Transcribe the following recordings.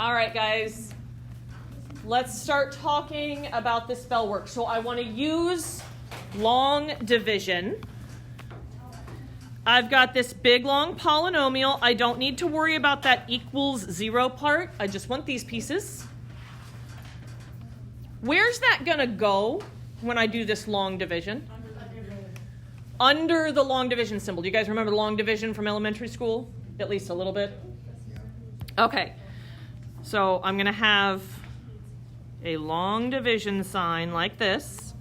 All right, guys. Let's start talking about this spell work. So I want to use long division. I've got this big, long polynomial. I don't need to worry about that equals 0 part. I just want these pieces. Where's that going to go when I do this long division? Under the long division symbol. Do you guys remember the long division from elementary school? At least a little bit? Okay. So I'm going to have a long division sign like this.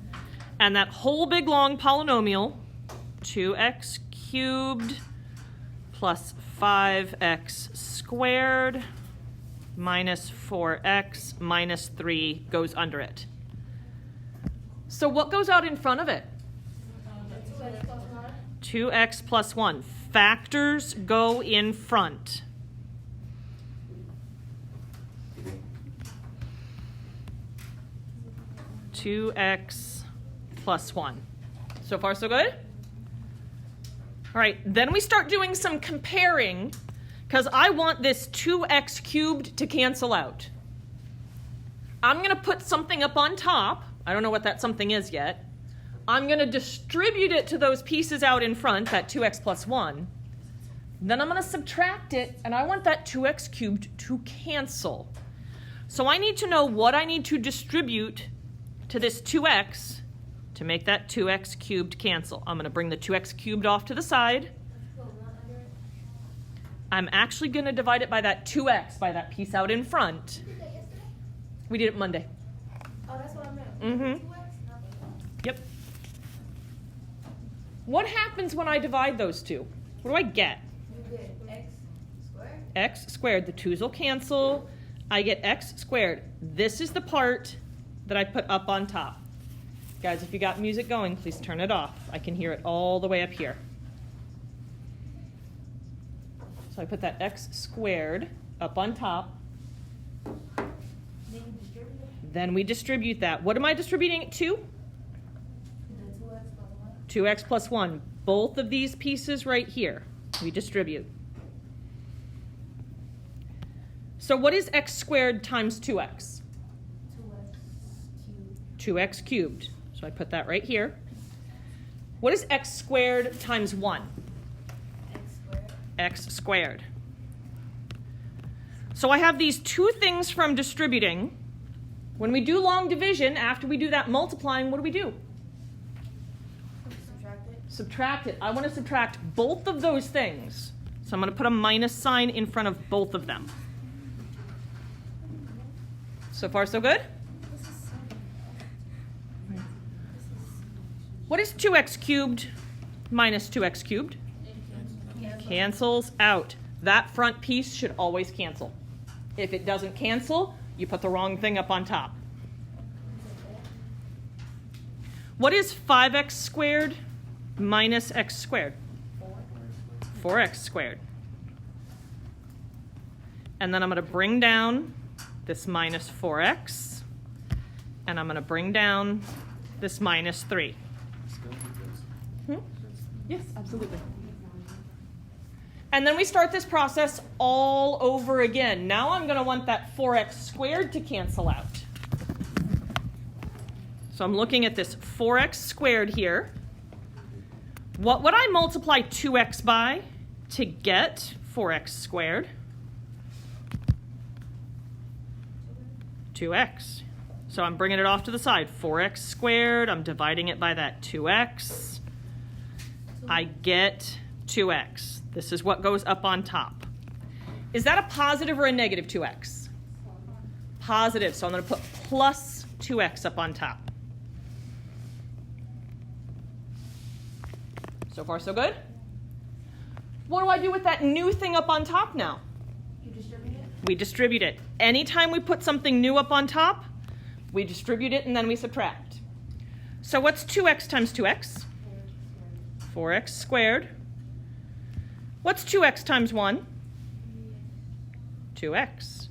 And that whole big long polynomial, 2x cubed plus 5x squared minus 4x minus 3 goes under it. So what goes out in front of it? 2x plus 1. Factors go in front. (2x plus 1). So far, so good? All right, then we start doing some comparing because I want this 2x cubed to cancel out. I'm going to put something up on top. I don't know what that something is yet. I'm going to distribute it to those pieces out in front, that 2x plus 1. Then I'm going to subtract it, and I want that 2x cubed to cancel. So I need to know what I need to distribute to this 2x to make that 2x cubed cancel. I'm going to bring the 2x cubed off to the side. I'm actually going to divide it by that 2x, by that piece out in front. We did it Monday. Oh, that's what I meant. Mm-hmm. Yep. What happens when I divide those two? What do I get? You get x squared. X squared. The 2's will cancel. I get x squared. This is the part that I put up on top. Guys, if you got music going, please turn it off. I can hear it all the way up here. So I put that x squared up on top. Then we distribute that. What am I distributing it to? 2x plus 1. Both of these pieces right here, we distribute. So what is x squared times 2x? 2x cubed. So I put that right here. What is x squared times 1? X squared. X squared. So I have these two things from distributing. When we do long division, after we do that multiplying, what do? Subtract it. Subtract it. I want to subtract both of those things. So I'm going to put a minus sign in front of both of them. So far, so good? What is 2x cubed minus 2x cubed? Cancels out. That front piece should always cancel. If it doesn't cancel, you put the wrong thing up on top. What is 5x squared minus x squared? 4x squared. And then I'm going to bring down this minus 4x, and I'm going to bring down this minus 3. Yes, absolutely. And then we start this process all over again. Now I'm going to want that 4x squared to cancel out. So I'm looking at this 4x squared here. What would I multiply 2x by to get 4x squared? 2x. So I'm bringing it off to the side. 4x squared, I'm dividing it by that 2x. I get 2x. This is what goes up on top. Is that a positive or a negative 2x? Positive. So I'm going to put plus 2x up on top. So far, so good? What do I do with that new thing up on top now? You distribute it? We distribute it. Anytime we put something new up on top, we distribute it and then we subtract. So what's 2x times 2x? 4x squared. What's 2x times 1? 2x.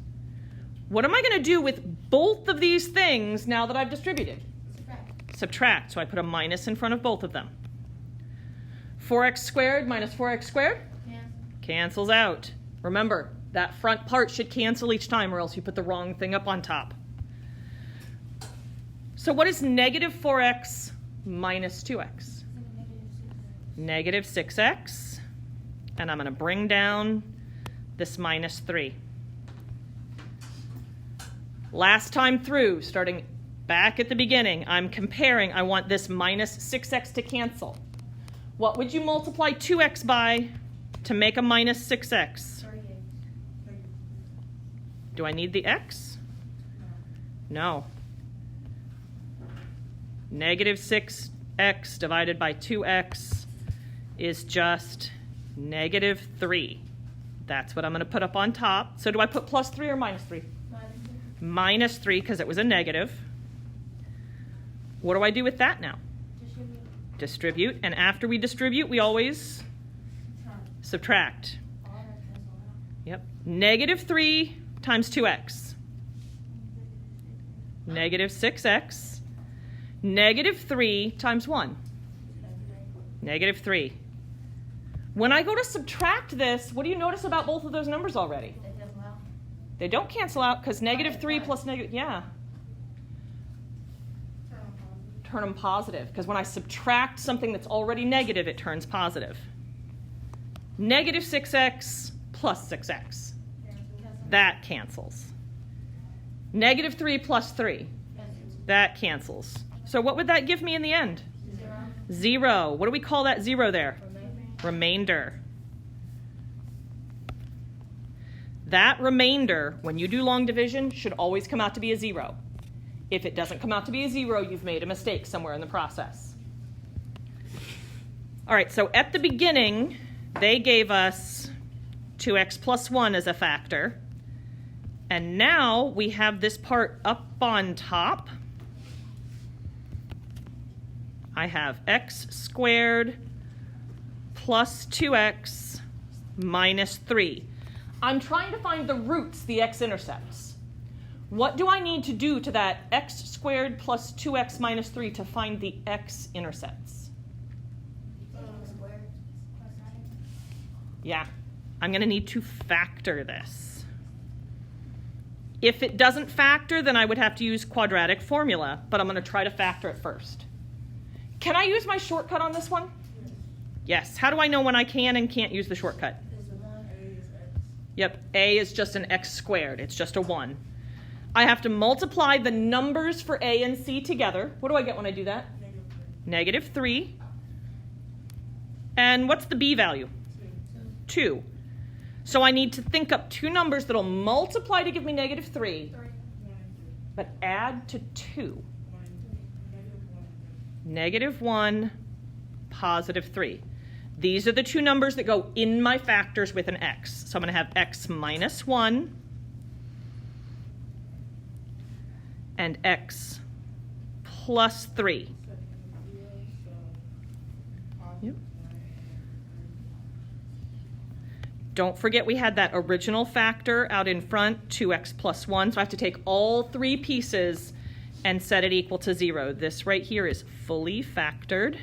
What am I going to do with both of these things now that I've distributed? Subtract. So I put a minus in front of both of them. 4x squared minus 4x squared? Yeah. Cancels out. Remember, That front part should cancel each time, or else you put the wrong thing up on top. So what is negative 4x minus 2x? Negative 6x. And I'm going to bring down this minus 3. Last time through, starting back at the beginning, I'm comparing. I want this minus 6x to cancel. What would you multiply 2x by to make a minus 6x? Do I need the x? No. Negative 6x divided by 2x is just negative 3. That's what I'm going to put up on top. So do I put plus 3 or minus 3? Minus 3 because it was a negative. What do I do with that now? Distribute. And after we distribute, we always subtract. Yep. Negative 3 times 2x. Negative 6x. Negative 3 times 1. Negative 3. When I go to subtract this, what do you notice about both of those numbers already? They don't cancel out because negative 3 plus negative, yeah. Turn them positive, because when I subtract something that's already negative, it turns positive. Negative 6x plus 6x. That cancels. Negative 3 plus 3. That cancels. So what would that give me in the end? 0. What do we call that 0 there? Remainder. That remainder, when you do long division, should always come out to be a 0. If it doesn't come out to be a 0, you've made a mistake somewhere in the process. All right, so at the beginning, they gave us 2x plus 1 as a factor. And now we have this part up on top. I have x squared plus 2x minus 3. I'm trying to find the roots the x-intercepts. What do I need to do to that x squared plus 2x minus 3 to find the x-intercepts? Yeah, I'm going to need to factor this. If it doesn't factor, then I would have to use quadratic formula, but I'm going to try to factor it first. Can I use my shortcut on this one? Yes. How do I know when I can and can't use the shortcut? Yep, a is just an x squared. It's just a 1. I have to multiply the numbers for a and c together. What do I get when I do that? Negative 3. And what's the b value? 2. So I need to think up two numbers that'll multiply to give me negative 3, but add to 2. Negative 1, positive 3. These are the two numbers that go in my factors with an x. So I'm going to have x minus 1 and x plus 3. Yep. Don't forget we had that original factor out in front, 2x plus 1. So I have to take all three pieces and set it equal to 0. This right here is fully factored.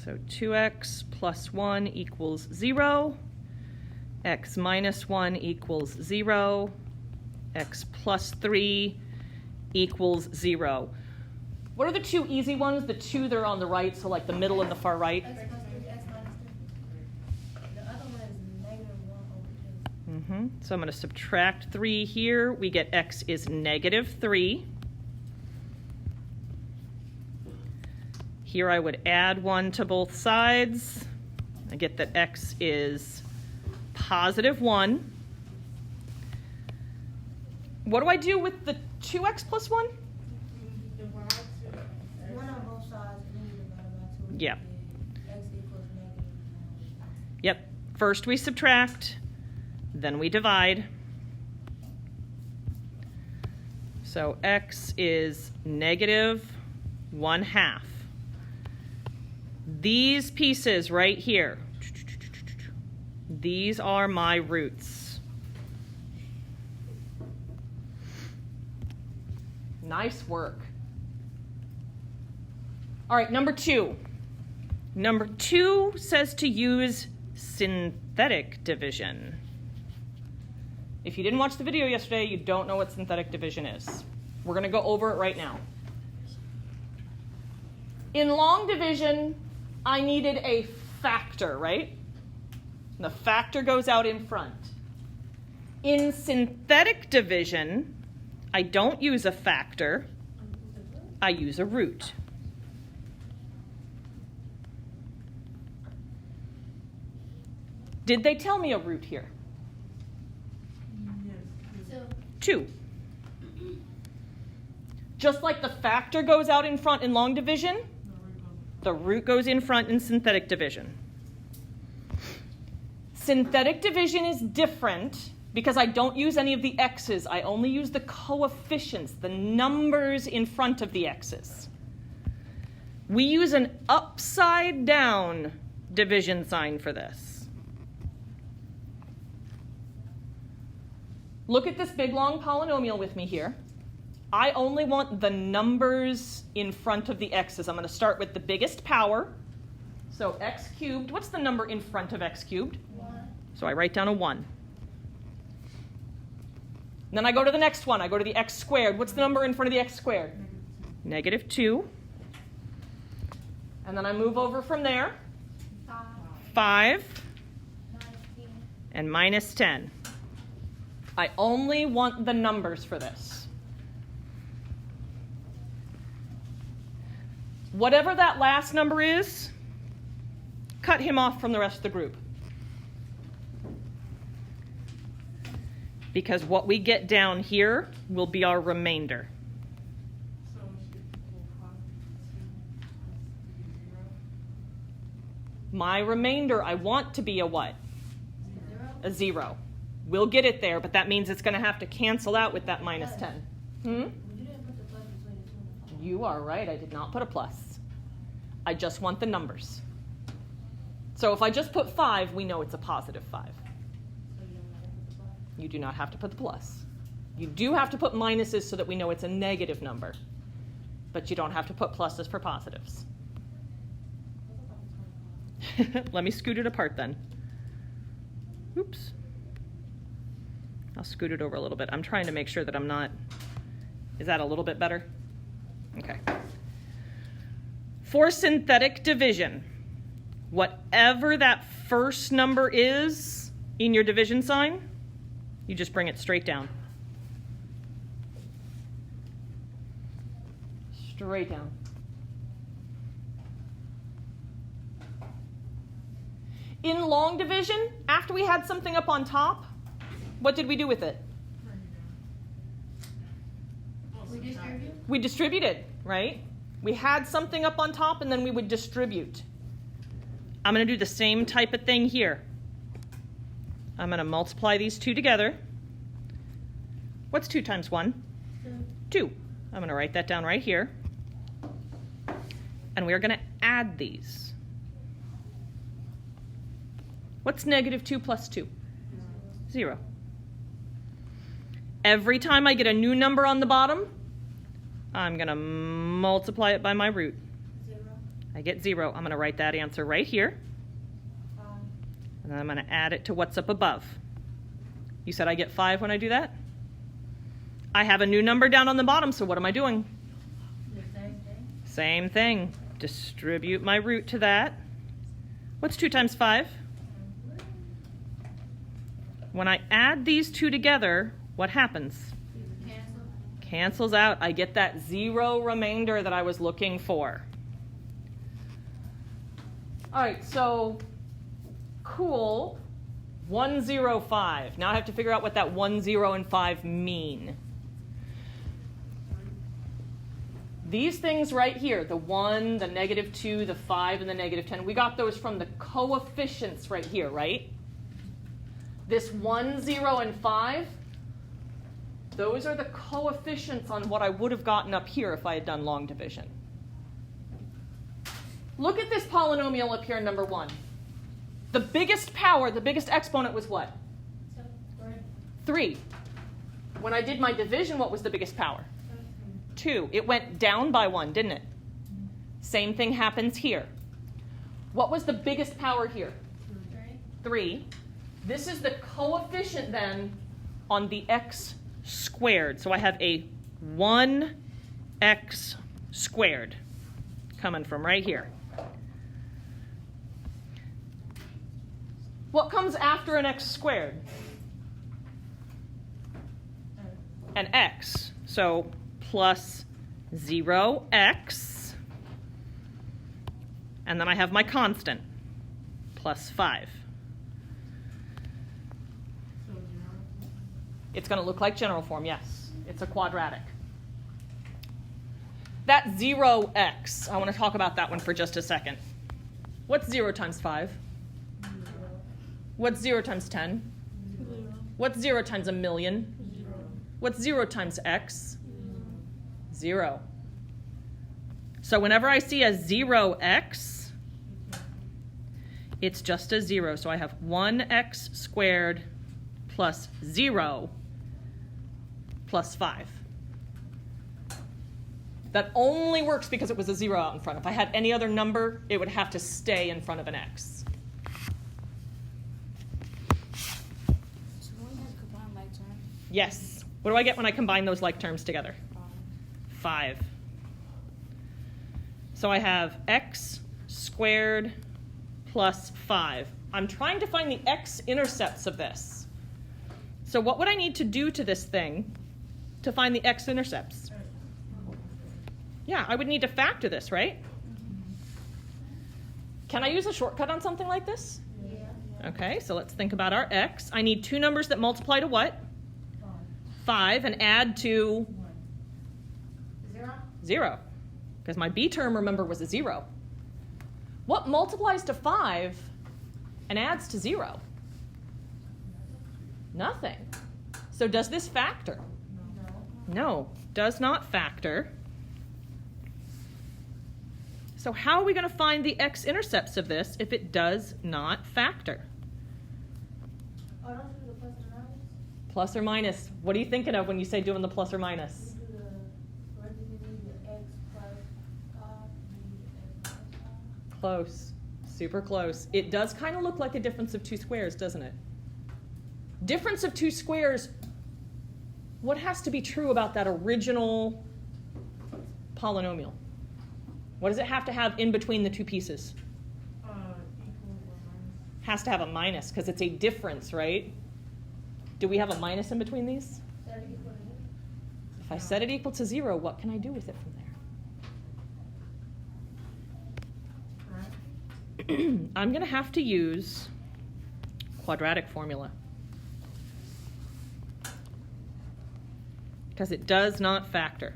So 2x plus 1 equals 0. X minus 1 equals 0. X plus 3 equals 0. What are the two easy ones? The two that are on the right, so like the middle and the far right? X plus 3, X minus 2. The other one is negative 1 over 2. So I'm going to subtract 3 here. We get x is negative 3. Here I would add 1 to both sides. I get that x is positive 1. What do I do with the 2x plus 1? One on both sides, and then you divide by 2. Yeah. X equals negative 1. Yep. First we subtract, then we divide. So x is negative 1/2. These pieces right here, these are my roots. Nice work. All right, number 2. Number 2 says to use synthetic division. If you didn't watch the video yesterday, you don't know what synthetic division is. We're going to go over it right now. In long division, I needed a factor, right? The factor goes out in front. In synthetic division, I don't use a factor. I use a root. Did they tell me a root here? So, 2. Just like the factor goes out in front in long division, the root goes in front in synthetic division. Synthetic division is different because I don't use any of the x's. I only use the coefficients, the numbers in front of the x's. We use an upside down division sign for this. Look at this big long polynomial with me here. I only want the numbers in front of the x's. I'm going to start with the biggest power. So x cubed, what's the number in front of x cubed? 1. So I write down a 1. Then I go to the next one. I go to the x squared. What's the number in front of the x squared? -2. And then I move over from there. 5 and -10. I only want the numbers for this. Whatever that last number is, cut him off from the rest of the group. Because what we get down here will be our remainder. My remainder, I want to be a what? 0. A 0. We'll get it there, but that means it's going to have to cancel out with that -10. You didn't put the plus between the 2 and the 5. You are right. I did not put a plus. I just want the numbers. So if I just put 5, we know it's a positive 5. So you don't have to put the plus. You do not have to put the plus. You do have to put minuses so that we know it's a negative number. But you don't have to put pluses for positives. Let me scoot it apart then. Oops. I'll scoot it over a little bit. I'm trying to make sure that I'm not... Is that a little bit better? Okay. For synthetic division, whatever that first number is in your division sign, you just bring it straight down. Straight down. In long division, after we had something up on top, what did we do with it? We distribute? We distributed, right? We had something up on top and then we would distribute. I'm going to do the same type of thing here. I'm going to multiply these 2 together. What's 2 times 1? 2. I'm going to write that down right here. And we're going to add these. What's -2 plus 2? 0. Every time I get a new number on the bottom, I'm going to multiply it by my root. 0. I get 0. I'm going to write that answer right here. 5. And then I'm going to add it to what's up above. You said I get 5 when I do that? I have a new number down on the bottom, so what am I doing? The same thing? Same thing. Distribute my root to that. What's 2 times 5? When I add these 2 together, what happens? Cancel. Cancels out. I get that 0 remainder that I was looking for. All right, so cool. 1, 0, 5. Now I have to figure out what that 1, 0, and 5 mean. These things right here, the 1, the -2, the 5, and the -10, we got those from the coefficients right here, right? This 1, 0, and 5, those are the coefficients on what I would have gotten up here if I had done long division. Look at this polynomial up here in number 1. The biggest power, the biggest exponent was what? 3. When I did my division, what was the biggest power? 2. It went down by 1, didn't it? Same thing happens here. What was the biggest power here? 3. This is the coefficient then on the x squared. So I have a 1x squared coming from right here. What comes after an x squared? An x. So plus 0x. And then I have my constant, plus 5. It's going to look like general form, yes. It's a quadratic. That 0x, I want to talk about that one for just a second. What's 0 times 5? 0. What's 0 times 10? 0. What's 0 times a million? 0. What's 0 times x? 0. So whenever I see a 0x, it's just a 0. So I have 1x squared plus 0 plus 5. That only works because it was a 0 out in front. If I had any other number, it would have to stay in front of an x. So when you combine like terms? Yes. What do I get when I combine those like terms together? 5. So I have x squared plus 5. I'm trying to find the x-intercepts of this. So what would I need to do to this thing to find the x-intercepts? Yeah, I would need to factor this, right? Can I use a shortcut on something like this? Yeah. Okay, so let's think about our x. I need two numbers that multiply to what? 5 and add to 0. 0. Because my b term, remember, was a 0. What multiplies to 5 and adds to 0? Nothing. So does this factor? No, does not factor. So how are we going to find the x-intercepts of this if it does not factor? Oh, don't you do the plus and minus? Plus or minus. What are you thinking of when you say doing the plus or minus? You do the parentheses, the x plus 5, the x plus 5. Close. Super close. It does kind of look like a difference of two squares, doesn't it? Difference of two squares. What has to be true about that original polynomial? What does it have to have in between the two pieces? Equal or minus. Has to have a minus because it's a difference, right? Do we have a minus in between these? That equal to 0. If I set it equal to 0, what can I do with it from there? I'm going to have to use quadratic formula because it does not factor.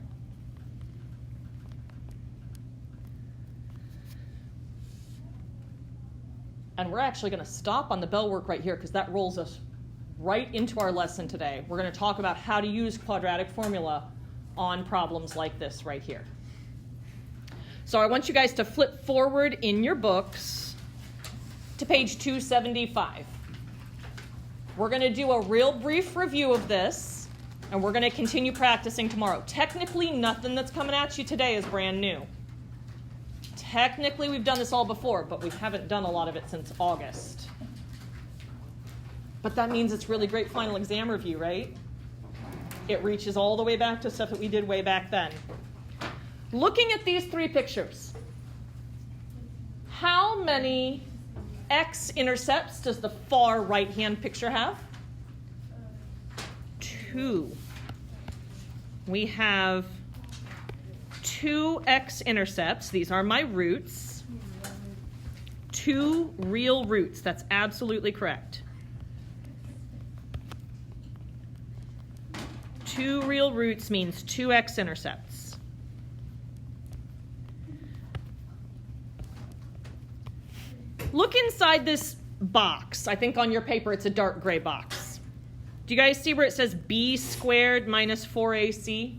And we're actually going to stop on the bell work right here because that rolls us right into our lesson today. We're going to talk about how to use quadratic formula on problems like this right here. So I want you guys to flip forward in your books to page 275. We're going to do a real brief review of this, and we're going to continue practicing tomorrow. Technically, nothing that's coming at you today is brand new. Technically, we've done this all before, but we haven't done a lot of it since August. But that means it's really great final exam review, right? It reaches all the way back to stuff that we did way back then. Looking at these three pictures, how many x-intercepts does the far right-hand picture have? 2. We have 2 x-intercepts. These are my roots. 2 real roots. That's absolutely correct. 2 real roots means 2 x-intercepts. Look inside this box. I think on your paper it's a dark gray box. Do you guys see where it says b squared minus 4ac?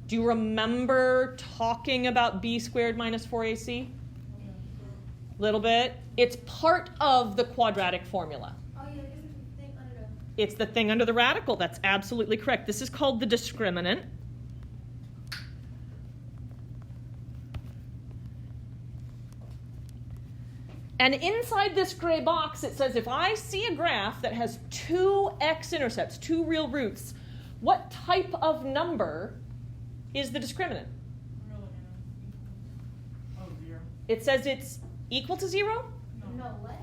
Do you remember talking about b squared minus 4ac? A little bit. It's part of the quadratic formula. Oh, yeah, this is the thing under the... It's the thing under the radical. That's absolutely correct. This is called the discriminant. And inside this gray box, it says if I see a graph that has two x-intercepts, two real roots, what type of number is the discriminant? Zero. It says it's equal to 0? No, what?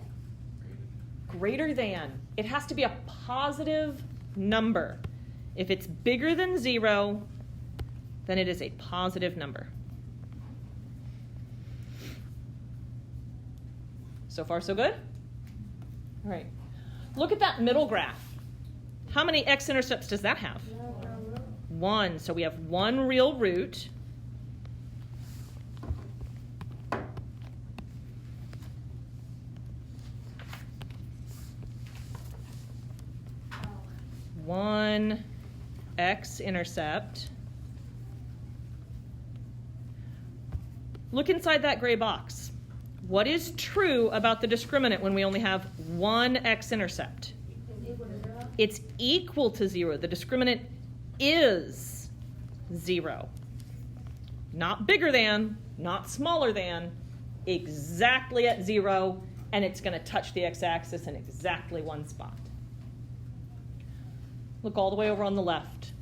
Greater than. It has to be a positive number. If it's bigger than 0, then it is a positive number. So far, so good? All right. Look at that middle graph. How many x-intercepts does that have? 1. So we have one real root. One x-intercept. Look inside that gray box. What is true about the discriminant when we only have one x-intercept? It's equal to 0. The discriminant is 0. Not bigger than, not smaller than, exactly at 0, and it's going to touch the x-axis in exactly one spot. Look all the way over on the left.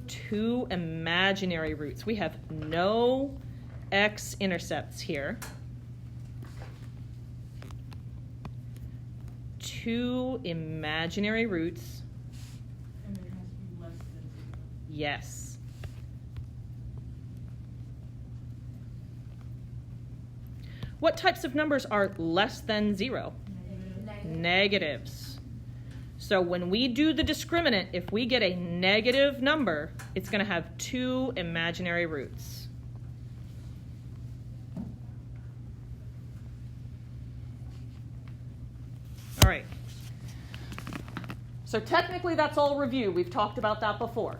Two imaginary roots. We have no x-intercepts here. Two imaginary roots. And it has to be less than 0. Yes. What types of numbers are less than 0? Negatives. So when we do the discriminant, if we get a negative number, it's going to have two imaginary roots. All right. So technically that's all review. We've talked about that before.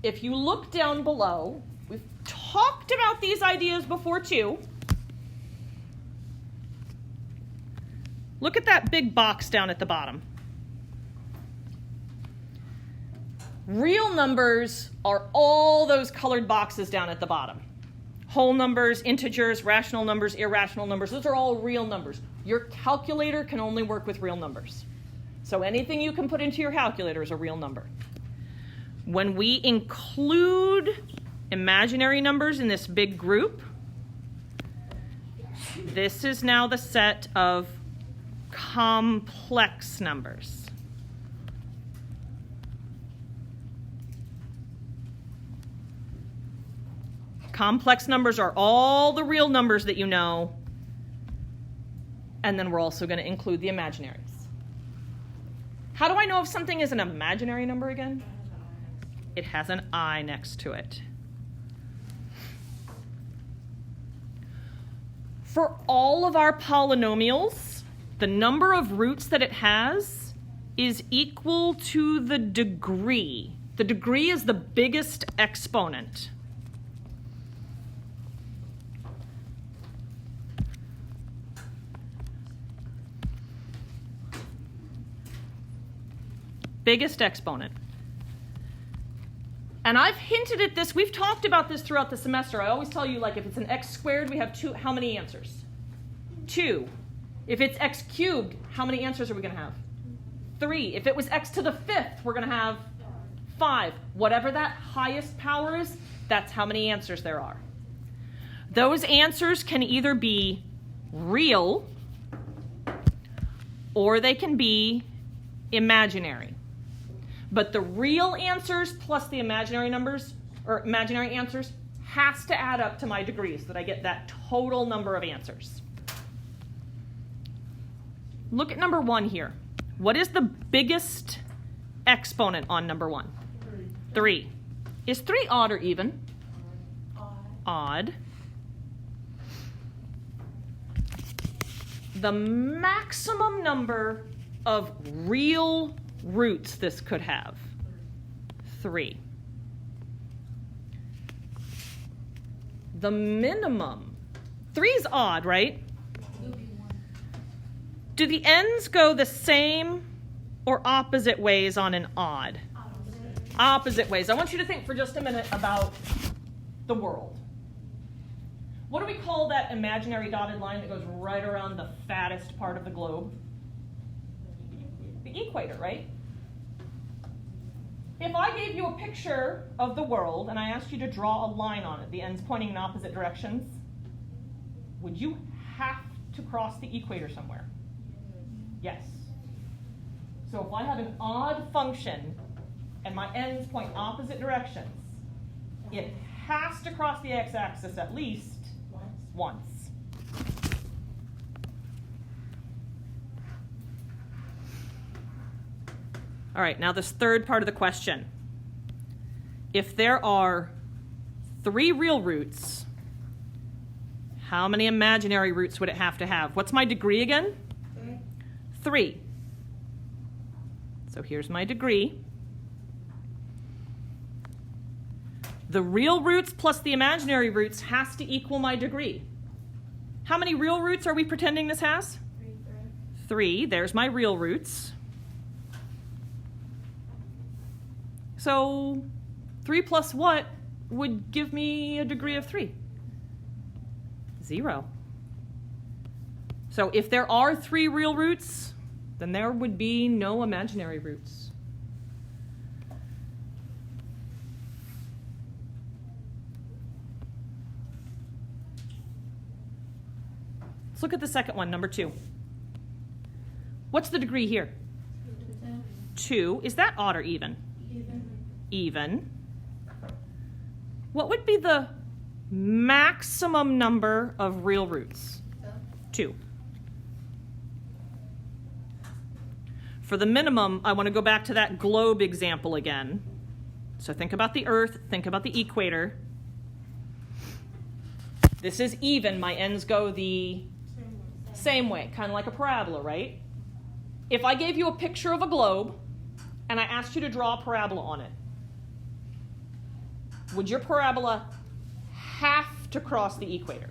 If you look down below, we've talked about these ideas before too. Look at that big box down at the bottom. Real numbers are all those colored boxes down at the bottom. Whole numbers, integers, rational numbers, irrational numbers, those are all real numbers. Your calculator can only work with real numbers. So anything you can put into your calculator is a real number. When we include imaginary numbers in this big group, this is now the set of complex numbers. Complex numbers are all the real numbers that you know, and then we're also going to include the imaginaries. How do I know if something is an imaginary number again? It has an I next to it. For all of our polynomials, the number of roots that it has is equal to the degree. The degree is the biggest exponent. Biggest exponent. And I've hinted at this. We've talked about this throughout the semester. I always tell you, like, if it's an x squared, we have two. How many answers? 2. If it's x cubed, how many answers are we going to have? 3. If it was x to the 5th, we're going to have 5. Whatever that highest power is, that's how many answers there are. Those answers can either be real or they can be imaginary. But the real answers plus the imaginary numbers, or imaginary answers, has to add up to my degrees, so that I get that total number of answers. Look at number 1 here. What is the biggest exponent on number 1? 3. Is 3 odd or even? Odd. The maximum number of real roots this could have? 3. The minimum. 3 is odd, right? Do the ends go the same or opposite ways on an odd? Opposite ways. I want you to think for just a minute about the world. What do we call that imaginary dotted line that goes right around the fattest part of the globe? The equator, right? If I gave you a picture of the world and I asked you to draw a line on it, the ends pointing in opposite directions, would you have to cross the equator somewhere? Yes. So if I have an odd function and my ends point opposite directions, it has to cross the x-axis at least once. All right, now this third part of the question. If there are 3 real roots, how many imaginary roots would it have to have? What's my degree again? 3. So here's my degree. The real roots plus the imaginary roots has to equal my degree. How many real roots are we pretending this has? 3. There's my real roots. So 3 plus what would give me a degree of 3? 0. So if there are 3 real roots, then there would be no imaginary roots. Let's look at the second one, number 2. What's the degree here? 2. Is that odd or even? Even. What would be the maximum number of real roots? 2. For the minimum, I want to go back to that globe example again. So think about the Earth, think about the equator. This is even. My ends go the same way, kind of like a parabola, right? If I gave you a picture of a globe and I asked you to draw a parabola on it, would your parabola have to cross the equator?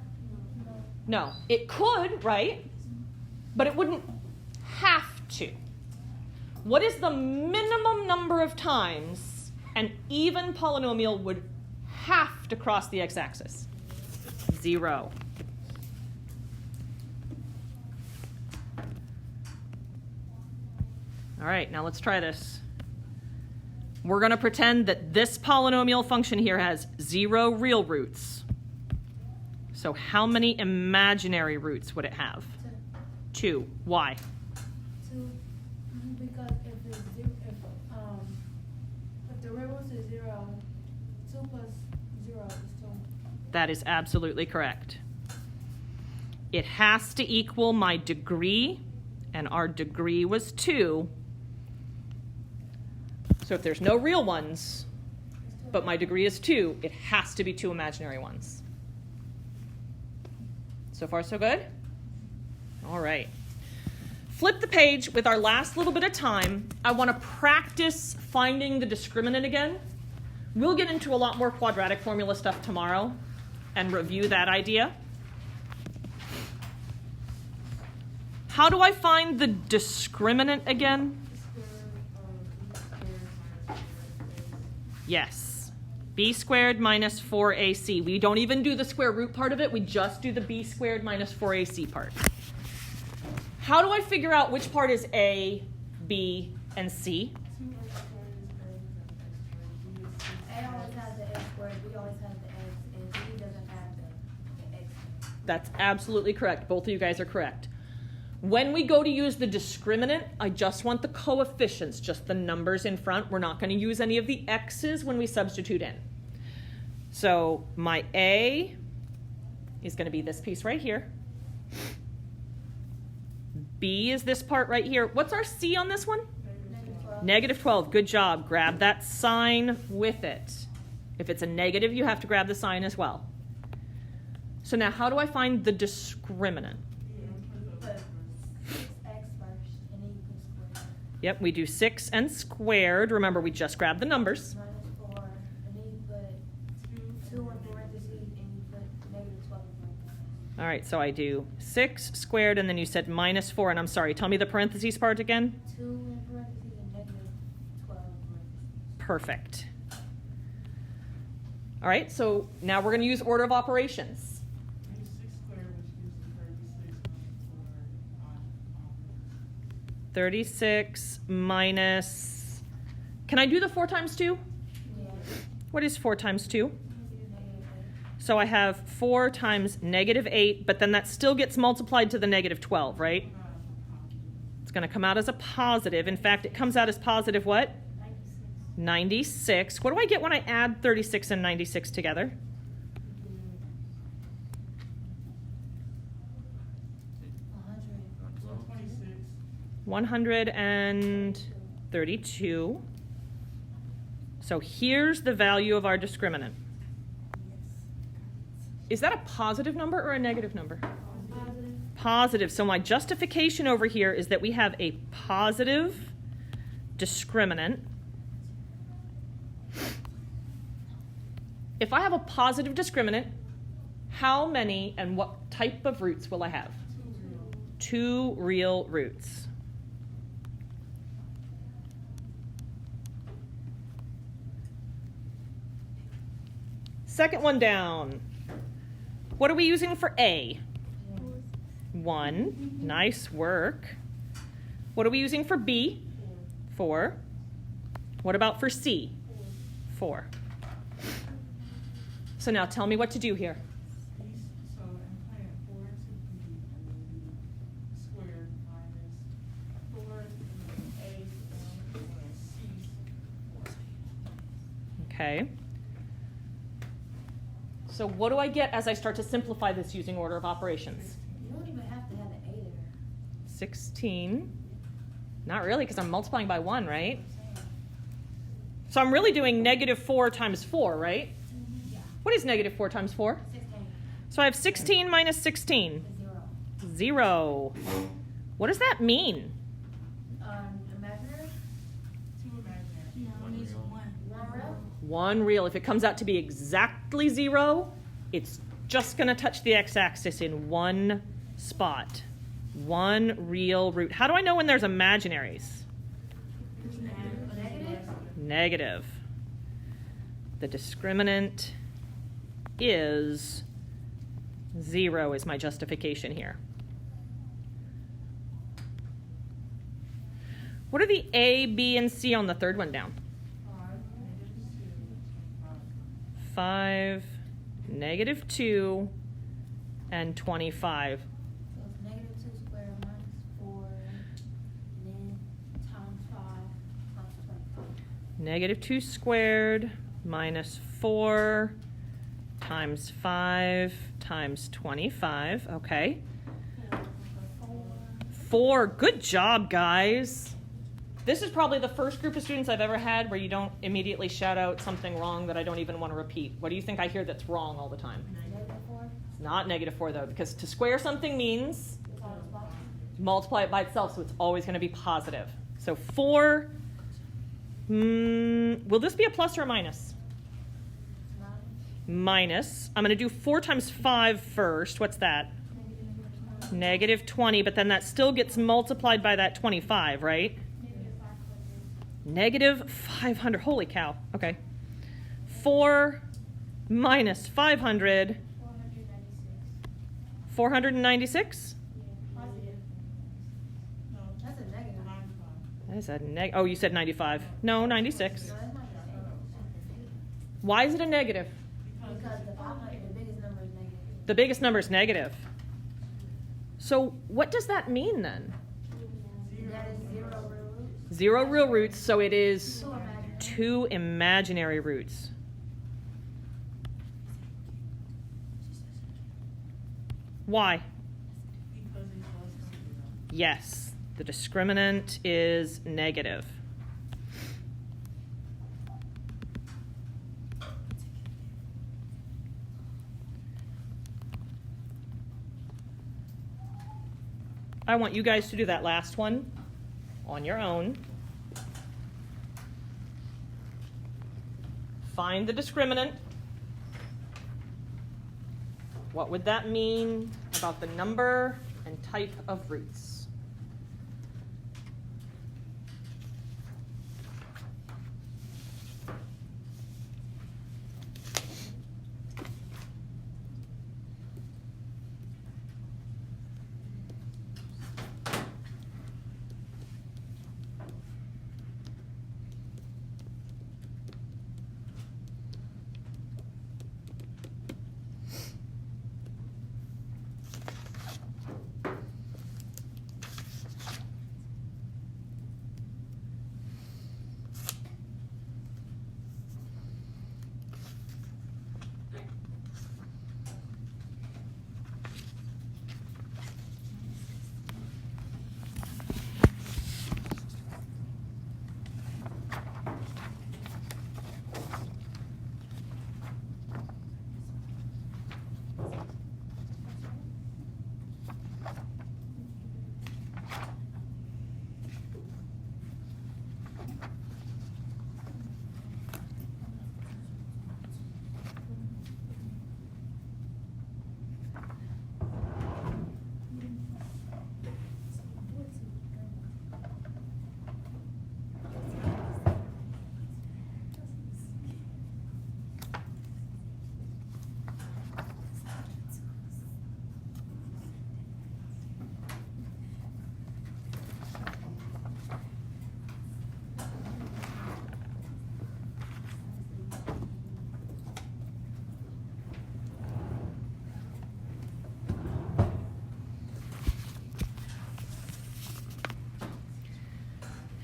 No. It could, right? But it wouldn't have to. What is the minimum number of times an even polynomial would have to cross the x-axis? 0. All right, now let's try this. We're going to pretend that this polynomial function here has 0 real roots. So how many imaginary roots would it have? 2. Why? 2, because if the real roots is 0, 2 plus 0 is 2. That is absolutely correct. It has to equal my degree, and our degree was 2. So if there's no real ones, but my degree is 2, it has to be 2 imaginary ones. So far, so good? All right. Flip the page with our last little bit of time. I want to practice finding the discriminant again. We'll get into a lot more quadratic formula stuff tomorrow and review that idea. How do I find the discriminant again? Yes. B squared minus 4ac. We don't even do the square root part of it. We just do the b squared minus 4ac part. How do I figure out which part is a, b, and c? A always has the x squared, B always has the x, and C doesn't have the x. That's absolutely correct. Both of you guys are correct. When we go to use the discriminant, I just want the coefficients, just the numbers in front. We're not going to use any of the x's when we substitute in. So my a is going to be this piece right here. B is this part right here. What's our c on this one? Negative 12. -12. Good job. Grab that sign with it. If it's a negative, you have to grab the sign as well. So now how do I find the discriminant? Put 6x first, and then you put square. Yep, we do 6 and squared. Remember, we just grabbed the numbers. Minus 4, and then you put 2 in parentheses, and you put negative 12 in parentheses. All right, so I do 6 squared, and then you said minus 4, and I'm sorry, tell me the parentheses part again. 2 in parentheses and negative 12 in parentheses. Perfect. All right, so now we're going to use order of operations. 36 minus, can I do the 4 times 2? Yeah. What is 4 times 2? -8. So I have 4 times -8, but then that still gets multiplied to the -12, right? It's going to come out as a positive. In fact, it comes out as positive what? 96. 96. What do I get when I add 36 and 96 together? 132. So here's the value of our discriminant. Is that a positive number or a negative number? Positive. Positive. So my justification over here is that we have a positive discriminant. If I have a positive discriminant, how many and what type of roots will I have? 2 real roots. Second one down. What are we using for A? 1. Nice work. What are we using for B? 4. What about for C? 4. So now tell me what to do here. So I'm playing 4 to B squared minus 4 A and C. Okay. So what do I get as I start to simplify this using order of operations? You don't even have to have an 8 in there. 16. Not really, because I'm multiplying by 1, right? So I'm really doing -4 times 4, right? Yeah. What is -4 times 4? 16. So I have 16 minus 16. 0. 0. What does that mean? Imaginary? 2 imaginary. No, it needs 1. 1 real? 1 real. If it comes out to be exactly 0, it's just going to touch the x-axis in one spot. 1 real root. How do I know when there's imaginaries? Negative? Negative. The discriminant is 0 is my justification here. What are the A, B, and C on the third one down? 5, -2, and 25. So it's -2 squared minus 4, and then times 5 times 25. -2 squared minus 4 times 5 times 25. Okay. 4. Good job, guys. This is probably the first group of students I've ever had where you don't immediately shout out something wrong that I don't even want to repeat. What do you think I hear that's wrong all the time? -4. It's not -4 though, because to square something means It's always positive. multiply it by itself, so it's always going to be positive. So 4, will this be a plus or a minus? Minus. I'm going to do 4 times 5 first. What's that? -20, but then that still gets multiplied by that 25, right? -500. Holy cow. Okay. 4 minus 500. 496? Positive. No, That's a negative. 95. That is a oh, you said 95. No, 96. No, that's not negative. Why is it a negative? Because the 500, the biggest number is negative. The biggest number is negative. So what does that mean then? That is 0 real roots. 0 real roots, so it is 2 imaginary. 2 imaginary roots. Why? Because it's less than 0. Yes, the discriminant is negative. I want you guys to do that last one on your own. Find the discriminant. What would that mean about the number and type of roots?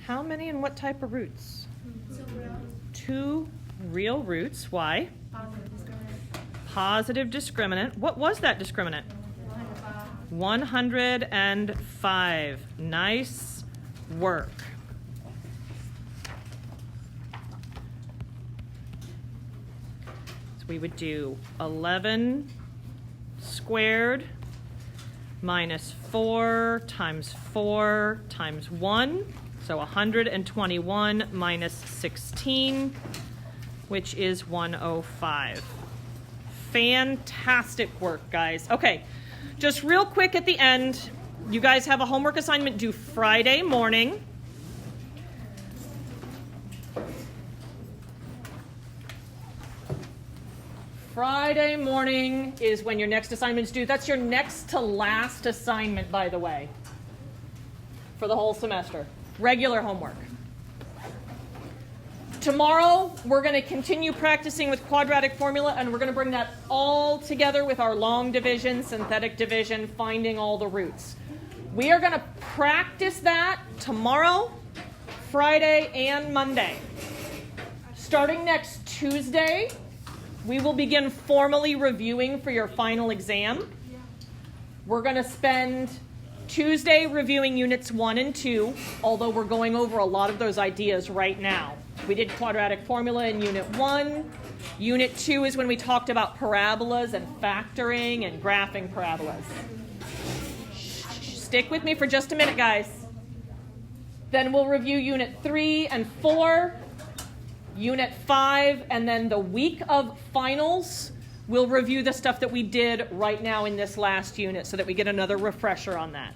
How many and what type of roots? So real. 2 real roots. Why? Positive discriminant. Positive discriminant. What was that discriminant? 105. 105. Nice work. So we would do 11 squared minus 4 times 4 times 1. So 121 minus 16, which is 105. Fantastic work, guys. Okay, just real quick at the end, you guys have a homework assignment due Friday morning. Friday morning is when your next assignment's due. That's your next to last assignment, by the way, for the whole semester. Regular homework. Tomorrow, we're going to continue practicing with quadratic formula, and we're going to bring that all together with our long division, synthetic division, finding all the roots. We are going to practice that tomorrow, Friday, and Monday. Starting next Tuesday, we will begin formally reviewing for your final exam. We're going to spend Tuesday reviewing units 1 and 2, although we're going over a lot of those ideas right now. We did quadratic formula in Unit 1. Unit 2 is when we talked about parabolas and factoring and graphing parabolas. Stick with me for just a minute, guys. Then we'll review Unit 3 and 4, Unit 5, and then the week of finals, we'll review the stuff that we did right now in this last unit so that we get another refresher on that.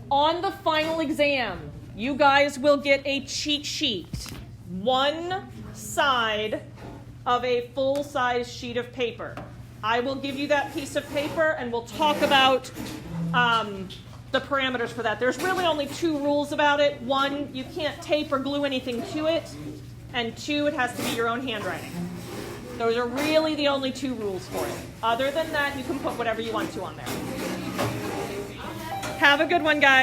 On the final exam, you guys will get a cheat sheet. One side of a full-size sheet of paper. I will give you that piece of paper and we'll talk about the parameters for that. There's really only 2 rules about it. 1, you can't tape or glue anything to it. And 2, it has to be your own handwriting. Those are really the only 2 rules for it. Other than that, you can put whatever you want to on there. Have a good one, guys.